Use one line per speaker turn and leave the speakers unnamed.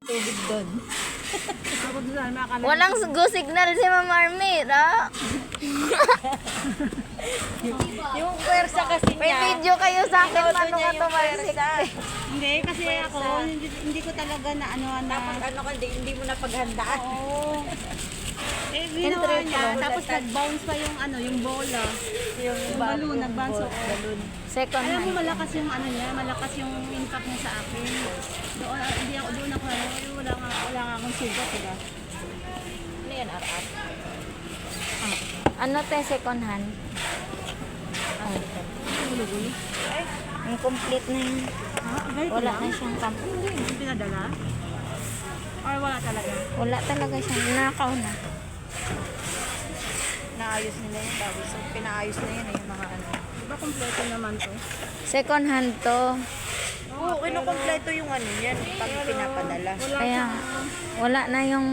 Tubig doon.
Ako doon makakala.
Walang go signal si Ma'am Armira.
Yung pwersa kasi
May
niya.
video kayo sa akin,
Tinodo
paano
niya
ka
yung
tumalsik?
pwersa.
Hindi, kasi ako, hindi ko talaga na ano na.
Dapat ano ka, hindi mo na paghandaan.
Oo. Eh, ginawa niya.
Intro.
Tapos nag-bounce pa yung ano, yung bola.
Yung
balloon, nag-bounce ako.
balloon.
Second
Alam mo,
hand.
malakas yung ano niya, malakas yung impact niya sa akin. Doon, hindi ako doon ako, wala nga akong sugat, diba?
Ano yan, RR?
Ano te, second hand?
Hulugoy.
Ang complete na yun.
Ha? Ganito
Wala
lang?
na siyang complete.
Hindi pinadala? Or wala talaga?
Wala talaga siya. Nakaw na.
Naayos nila yun. Tapos pinaayos na yun yung mga ano.
Diba kompleto naman to?
Second hand to.
Oo, kinukompleto yung ano yan. Pag pinapadala.
Kaya wala na yung